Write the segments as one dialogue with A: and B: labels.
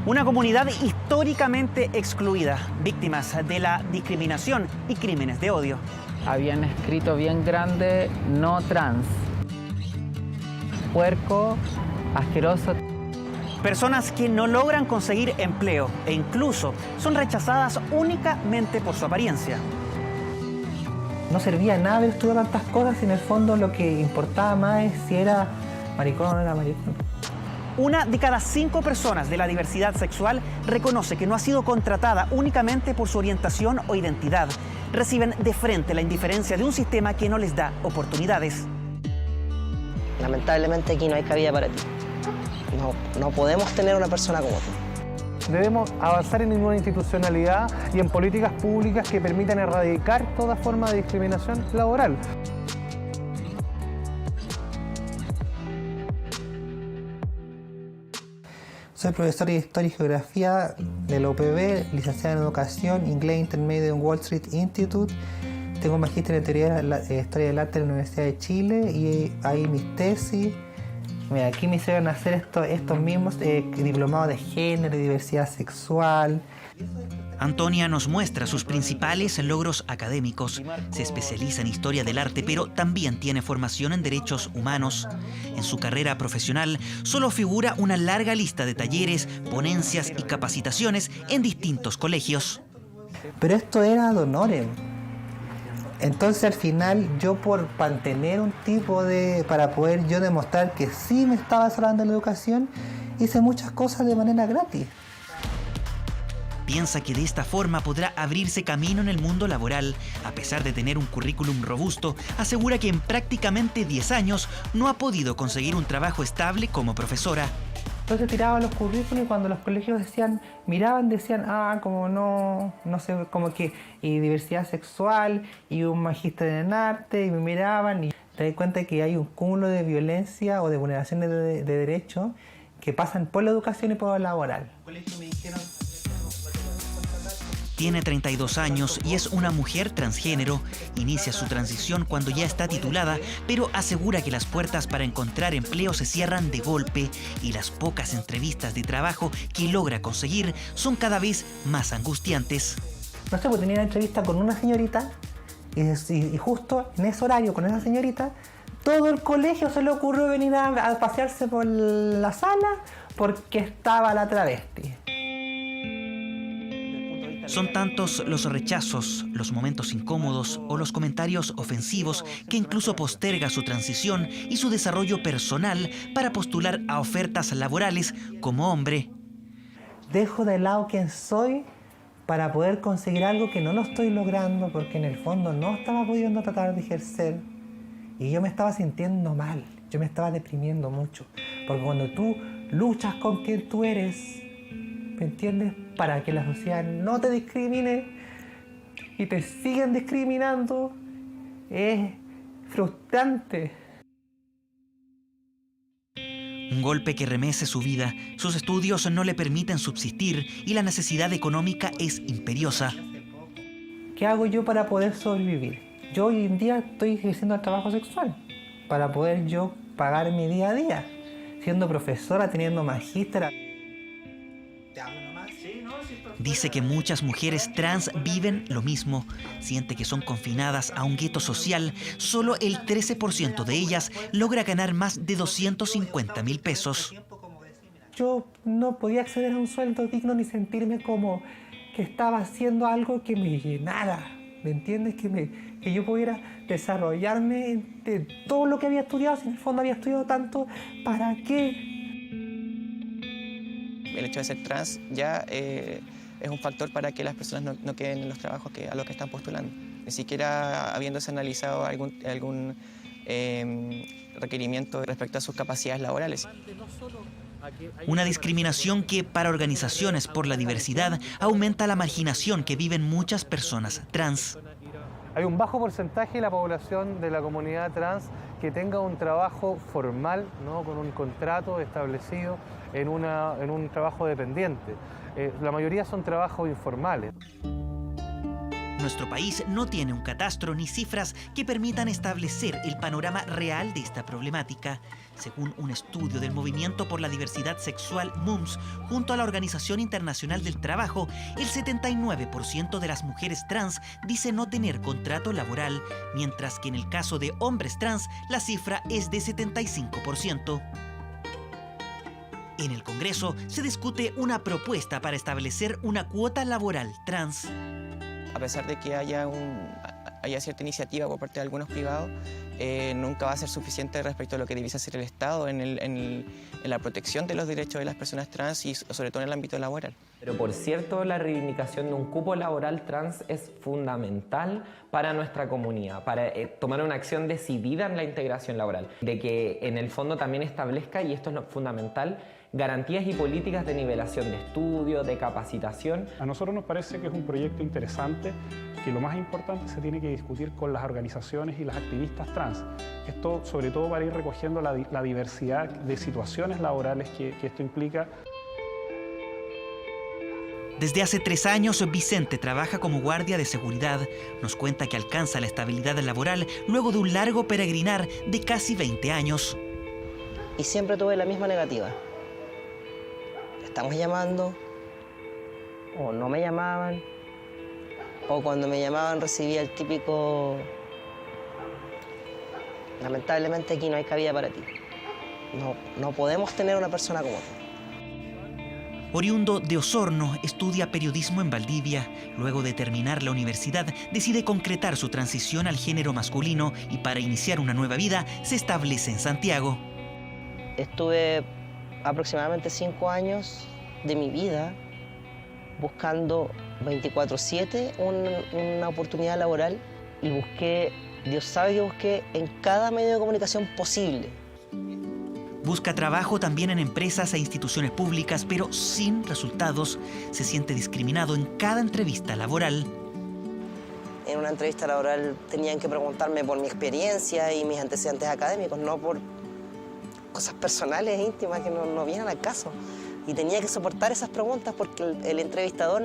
A: Una comunidad históricamente excluida, víctimas de la discriminación y crímenes de odio.
B: Habían escrito bien grande, no trans. Puerco, asqueroso.
A: Personas que no logran conseguir empleo e incluso son rechazadas únicamente por su apariencia.
C: No servía de nada haber estudiado tantas cosas y en el fondo lo que importaba más es si era maricón o no era maricón.
A: Una de cada 5 personas de la diversidad sexual reconoce que no ha sido contratada únicamente por su orientación o identidad. Reciben de frente la indiferencia de un sistema que no les da oportunidades.
D: Lamentablemente aquí no hay cabida para ti. No podemos tener una persona como tú.
E: Debemos avanzar en una institucionalidad y en políticas públicas que permitan erradicar toda forma de discriminación laboral.
C: Soy profesor de Historia y Geografía de la UPB, licenciado en Educación, Inglés Intermedio en Wall Street Institute. Tengo un magíster en Teoría de Historia del Arte en la Universidad de Chile y ahí mis tesis. Mira, aquí me hicieron hacer estos mismos diplomados de género y diversidad sexual.
A: Antonia nos muestra sus principales logros académicos. Se especializa en historia del arte, pero también tiene formación en derechos humanos. En su carrera profesional solo figura una larga lista de talleres, ponencias y capacitaciones en distintos colegios.
C: Pero esto era ad honorem. Entonces al final yo por mantener un tipo de... para poder yo demostrar que sí me estaba salvando la educación, hice muchas cosas de manera gratis.
A: Piensa que de esta forma podrá abrirse camino en el mundo laboral. A pesar de tener un currículum robusto, asegura que en prácticamente 10 años no ha podido conseguir un trabajo estable como profesora.
C: Entonces tiraba los currículos y cuando los colegios miraban, decían, como no sé, como que, y diversidad sexual, y un magíster en arte, y me miraban, y te das cuenta que hay un cúmulo de violencia o de vulneración de derechos que pasan por la educación y por lo laboral.
A: Tiene 32 años y es una mujer transgénero. Inicia su transición cuando ya está titulada, pero asegura que las puertas para encontrar empleo se cierran de golpe y las pocas entrevistas de trabajo que logra conseguir son cada vez más angustiantes.
C: No sé, pues tenía una entrevista con una señorita y justo en ese horario con esa señorita, todo el colegio se le ocurrió venir a pasearse por la sala porque estaba la travesti.
A: Son tantos los rechazos, los momentos incómodos o los comentarios ofensivos que incluso posterga su transición y su desarrollo personal para postular a ofertas laborales como hombre.
C: Dejo de lado quién soy para poder conseguir algo que no lo estoy logrando porque en el fondo no estaba pudiendo tratar de ejercer y yo me estaba sintiendo mal, yo me estaba deprimiendo mucho porque cuando tú luchas con quien tú eres, ¿me entiendes? Para que la sociedad no te discrimine y te siguen discriminando, es frustrante.
A: Un golpe que remece su vida, sus estudios no le permiten subsistir y la necesidad económica es imperiosa.
C: ¿Qué hago yo para poder sobrevivir? Yo hoy en día estoy ejerciendo el trabajo sexual para poder yo pagar mi día a día, siendo profesora, teniendo magíster.
A: Dice que muchas mujeres trans viven lo mismo. Siente que son confinadas a un gueto social. Solo el 13% de ellas logra ganar más de 250.000 pesos.
C: Yo no podía acceder a un sueldo digno ni sentirme como que estaba haciendo algo que me llenara. ¿Me entiendes? Que yo pudiera desarrollarme de todo lo que había estudiado. Si en el fondo había estudiado tanto, ¿para qué?
F: El hecho de ser trans ya es un factor para que las personas no queden en los trabajos a los que están postulando. Ni siquiera habiéndose analizado algún requerimiento respecto a sus capacidades laborales.
A: Una discriminación que para organizaciones por la diversidad aumenta la marginación que viven muchas personas trans.
E: Hay un bajo porcentaje de la población de la comunidad trans que tenga un trabajo formal, ¿no? Con un contrato establecido en un trabajo dependiente. La mayoría son trabajos informales.
A: Nuestro país no tiene un catastro ni cifras que permitan establecer el panorama real de esta problemática. Según un estudio del Movimiento por la Diversidad Sexual MUMS, junto a la Organización Internacional del Trabajo, el 79% de las mujeres trans dice no tener contrato laboral, mientras que en el caso de hombres trans la cifra es de 75%. En el Congreso se discute una propuesta para establecer una cuota laboral trans.
F: A pesar de que haya cierta iniciativa por parte de algunos privados, nunca va a ser suficiente respecto a lo que debiese hacer el Estado en la protección de los derechos de las personas trans y sobre todo en el ámbito laboral.
B: Pero por cierto, la reivindicación de un cupo laboral trans es fundamental para nuestra comunidad, para tomar una acción decidida en la integración laboral, de que en el fondo también establezca, y esto es lo fundamental, garantías y políticas de nivelación de estudio, de capacitación.
G: A nosotros nos parece que es un proyecto interesante, que lo más importante se tiene que discutir con las organizaciones y las activistas trans. Esto sobre todo para ir recogiendo la diversidad de situaciones laborales que esto implica.
A: Desde hace 3 años, Vicente trabaja como guardia de seguridad. Nos cuenta que alcanza la estabilidad laboral luego de un largo peregrinar de casi 20 años.
D: Y siempre tuve la misma negativa. Estamos llamando, o no me llamaban, o cuando me llamaban recibía el típico: lamentablemente aquí no hay cabida para ti. No podemos tener una persona como tú.
A: Oriundo de Osorno, estudia periodismo en Valdivia. Luego de terminar la universidad, decide concretar su transición al género masculino y para iniciar una nueva vida se establece en Santiago.
D: Estuve aproximadamente 5 años de mi vida buscando 24/7 una oportunidad laboral y busqué, Dios sabe que busqué en cada medio de comunicación posible.
A: Busca trabajo también en empresas e instituciones públicas, pero sin resultados. Se siente discriminado en cada entrevista laboral.
D: En una entrevista laboral tenían que preguntarme por mi experiencia y mis antecedentes académicos, no por cosas personales e íntimas que no vienen al caso. Y tenía que soportar esas preguntas porque el entrevistador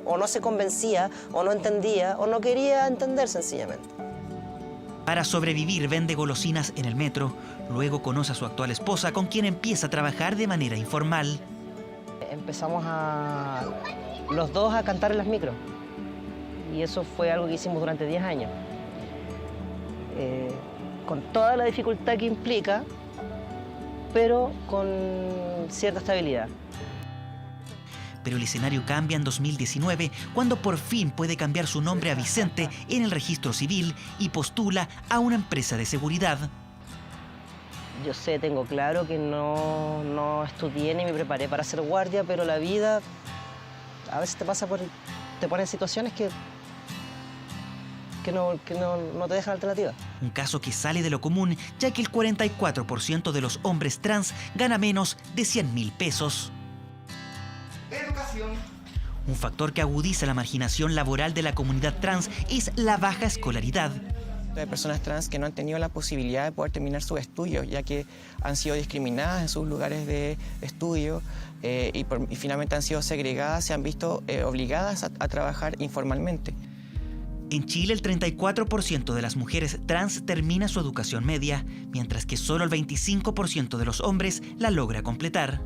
D: o no se convencía, o no entendía, o no quería entender sencillamente.
A: Para sobrevivir vende golosinas en el metro. Luego conoce a su actual esposa, con quien empieza a trabajar de manera informal.
D: Empezamos los dos a cantar en las micros. Y eso fue algo que hicimos durante 10 años. Con toda la dificultad que implica, pero con cierta estabilidad.
A: Pero el escenario cambia en 2019, cuando por fin puede cambiar su nombre a Vicente en el registro civil y postula a una empresa de seguridad.
D: Yo sé, tengo claro que no estudié ni me preparé para ser guardia, pero la vida a veces te pone en situaciones que no te dejan alternativa.
A: Un caso que sale de lo común, ya que el 44% de los hombres trans gana menos de 100.000 pesos.
H: Educación.
A: Un factor que agudiza la marginación laboral de la comunidad trans es la baja escolaridad.
F: Hay personas trans que no han tenido la posibilidad de poder terminar sus estudios, ya que han sido discriminadas en sus lugares de estudio y finalmente han sido segregadas, se han visto obligadas a trabajar informalmente.
A: En Chile, el 34% de las mujeres trans termina su educación media, mientras que solo el 25% de los hombres la logra completar.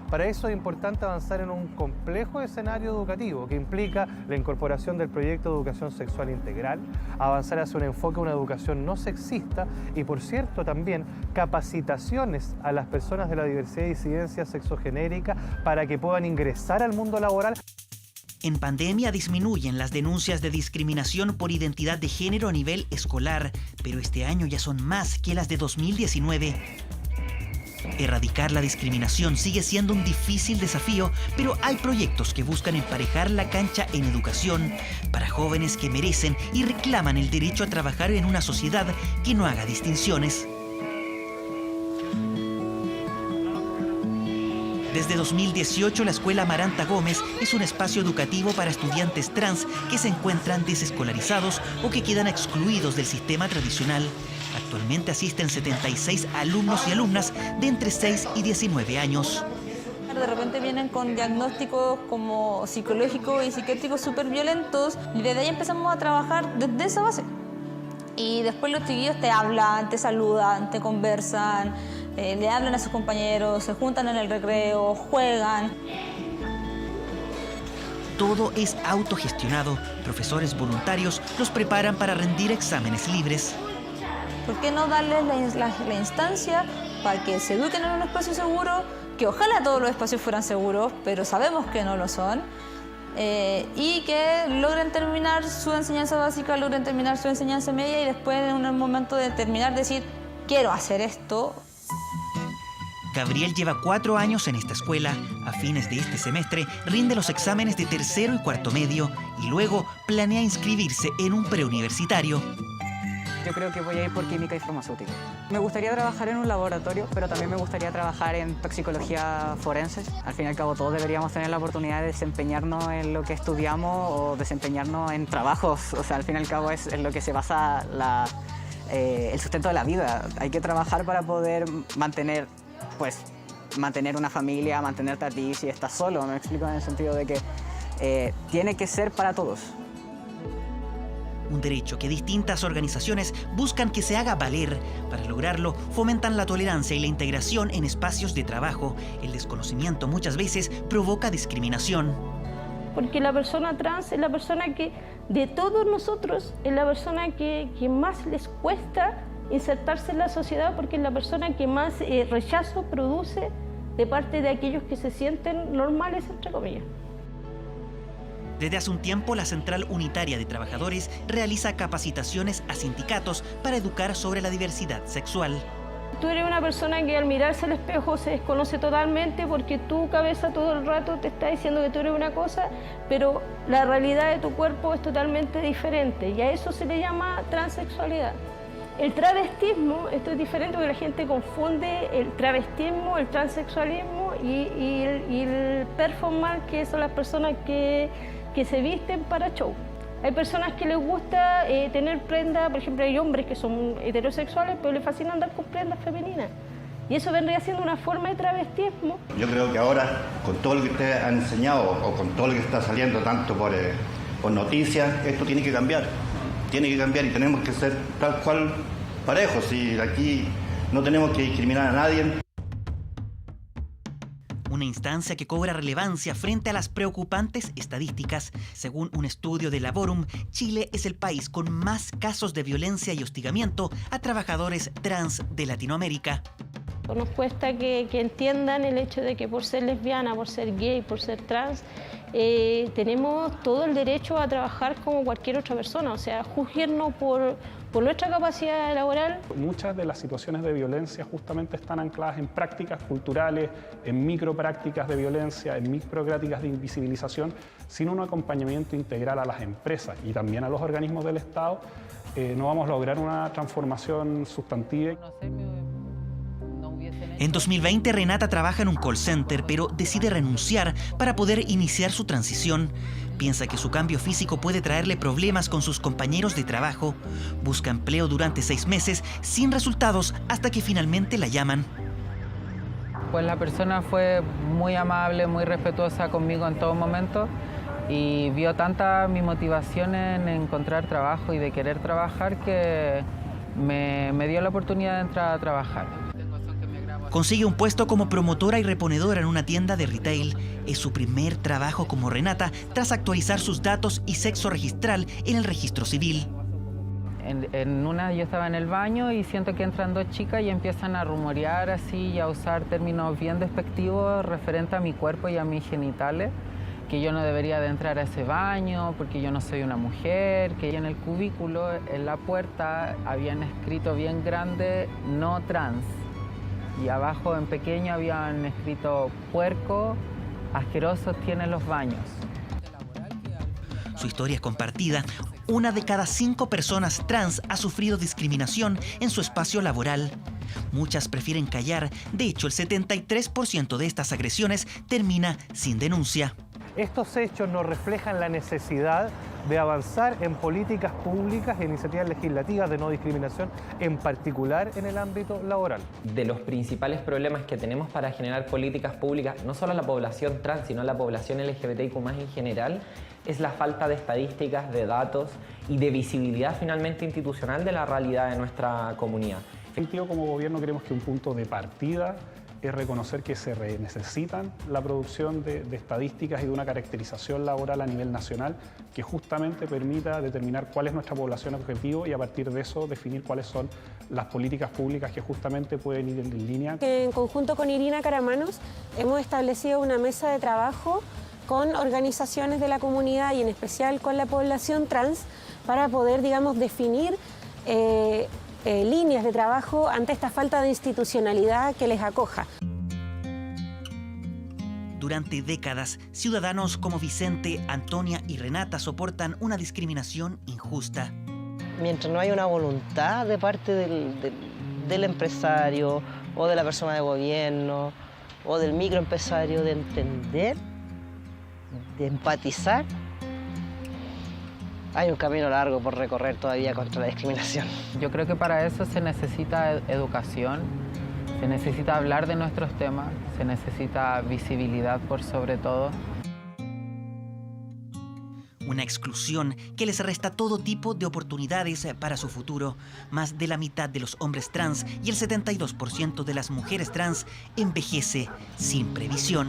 E: Para eso es importante avanzar en un complejo escenario educativo que implica la incorporación del proyecto de educación sexual integral, avanzar hacia un enfoque de una educación no sexista y, por cierto, también capacitaciones a las personas de la diversidad y disidencia sexogenérica para que puedan ingresar al mundo laboral.
A: En pandemia disminuyen las denuncias de discriminación por identidad de género a nivel escolar, pero este año ya son más que las de 2019. Erradicar la discriminación sigue siendo un difícil desafío, pero hay proyectos que buscan emparejar la cancha en educación para jóvenes que merecen y reclaman el derecho a trabajar en una sociedad que no haga distinciones. Desde 2018, la Escuela Maranta Gómez es un espacio educativo para estudiantes trans que se encuentran desescolarizados o que quedan excluidos del sistema tradicional. Actualmente asisten 76 alumnos y alumnas de entre 6 y 19 años.
I: de repente vienen con diagnósticos como psicológicos y psiquiátricos súper violentos, y desde ahí empezamos a trabajar desde esa base. Y después los chiquillos te hablan, te saludan, te conversan, le hablan a sus compañeros, se juntan en el recreo, juegan.
A: Todo es autogestionado. Profesores voluntarios los preparan para rendir exámenes libres.
I: ¿Por qué no darles la instancia para que se eduquen en un espacio seguro? Que ojalá todos los espacios fueran seguros, pero sabemos que no lo son. Y que logren terminar su enseñanza básica, logren terminar su enseñanza media y después en un momento de terminar decir, quiero hacer esto.
A: Gabriel lleva 4 años en esta escuela. A fines de este semestre rinde los exámenes de tercero y cuarto medio y luego planea inscribirse en un preuniversitario.
J: Yo creo que voy a ir por química y farmacéutica. Me gustaría trabajar en un laboratorio, pero también me gustaría trabajar en toxicología forense. Al fin y al cabo, todos deberíamos tener la oportunidad de desempeñarnos en lo que estudiamos o desempeñarnos en trabajos. O sea, al fin y al cabo es en lo que se basa el sustento de la vida. Hay que trabajar para poder mantener una familia, mantenerte a ti si estás solo. Me explico en el sentido de que tiene que ser para todos.
A: Un derecho que distintas organizaciones buscan que se haga valer. Para lograrlo, fomentan la tolerancia y la integración en espacios de trabajo. El desconocimiento muchas veces provoca discriminación.
K: Porque la persona trans es la persona que, de todos nosotros, es la persona que más les cuesta insertarse en la sociedad, porque es la persona que más rechazo produce de parte de aquellos que se sienten normales, entre comillas.
A: Desde hace un tiempo, la Central Unitaria de Trabajadores realiza capacitaciones a sindicatos para educar sobre la diversidad sexual.
K: Tú eres una persona que al mirarse al espejo se desconoce totalmente porque tu cabeza todo el rato te está diciendo que tú eres una cosa, pero la realidad de tu cuerpo es totalmente diferente y a eso se le llama transexualidad. El travestismo, esto es diferente porque la gente confunde el travestismo, el transexualismo y el performance, que son las personas que se visten para show. Hay personas que les gusta tener prendas, por ejemplo, hay hombres que son heterosexuales, pero les fascina andar con prendas femeninas. Y eso vendría siendo una forma de travestismo.
H: Yo creo que ahora, con todo lo que ustedes han enseñado o con todo lo que está saliendo tanto por noticias, esto tiene que cambiar. Tiene que cambiar y tenemos que ser tal cual parejos. Y aquí no tenemos que discriminar a nadie.
A: Una instancia que cobra relevancia frente a las preocupantes estadísticas. Según un estudio de Laborum, Chile es el país con más casos de violencia y hostigamiento a trabajadores trans de Latinoamérica.
K: Nos cuesta que entiendan el hecho de que por ser lesbiana, por ser gay, por ser trans, tenemos todo el derecho a trabajar como cualquier otra persona. O sea, juzguennos por nuestra capacidad laboral.
G: Muchas de las situaciones de violencia justamente están ancladas en prácticas culturales, en microprácticas de violencia, en microprácticas de invisibilización, sin un acompañamiento integral a las empresas y también a los organismos del Estado. No vamos a lograr una transformación sustantiva.
A: En 2020, Renata trabaja en un call center, pero decide renunciar para poder iniciar su transición. Piensa que su cambio físico puede traerle problemas con sus compañeros de trabajo. Busca empleo durante 6 meses sin resultados hasta que finalmente la llaman.
L: Pues la persona fue muy amable, muy respetuosa conmigo en todo momento y vio tanta mi motivación en encontrar trabajo y de querer trabajar que me dio la oportunidad de entrar a trabajar.
A: Consigue un puesto como promotora y reponedora en una tienda de retail. Es su primer trabajo como Renata tras actualizar sus datos y sexo registral en el registro civil.
L: En una yo estaba en el baño y siento que entran 2 chicas y empiezan a rumorear así y a usar términos bien despectivos referente a mi cuerpo y a mis genitales, que yo no debería de entrar a ese baño porque yo no soy una mujer, que en el cubículo, en la puerta, habían escrito bien grande "no trans". Y abajo en pequeño habían escrito "puerco, asquerosos tienen los baños".
A: Su historia es compartida. 1 de cada 5 personas trans ha sufrido discriminación en su espacio laboral. Muchas prefieren callar. De hecho, el 73% de estas agresiones termina sin denuncia.
E: Estos hechos nos reflejan la necesidad de avanzar en políticas públicas e iniciativas legislativas de no discriminación, en particular en el ámbito laboral.
B: De los principales problemas que tenemos para generar políticas públicas, no solo a la población trans, sino a la población LGBTIQ+ en general, es la falta de estadísticas, de datos y de visibilidad finalmente institucional de la realidad de nuestra comunidad.
G: En ese sentido, como gobierno creemos que un punto de partida es reconocer que se necesitan la producción de estadísticas y de una caracterización laboral a nivel nacional que justamente permita determinar cuál es nuestra población objetivo y a partir de eso definir cuáles son las políticas públicas que justamente pueden ir en línea.
M: En conjunto con Irina Caramanos hemos establecido una mesa de trabajo con organizaciones de la comunidad y en especial con la población trans para poder, digamos, definir líneas de trabajo ante esta falta de institucionalidad que les acoja.
A: Durante décadas, ciudadanos como Vicente, Antonia y Renata soportan una discriminación injusta.
D: Mientras no haya una voluntad de parte del empresario o de la persona de gobierno o del microempresario de entender, de empatizar, hay un camino largo por recorrer todavía contra la discriminación.
L: Yo creo que para eso se necesita educación, se necesita hablar de nuestros temas, se necesita visibilidad por sobre todo.
A: Una exclusión que les resta todo tipo de oportunidades para su futuro. Más de la mitad de los hombres trans y el 72% de las mujeres trans envejece sin previsión.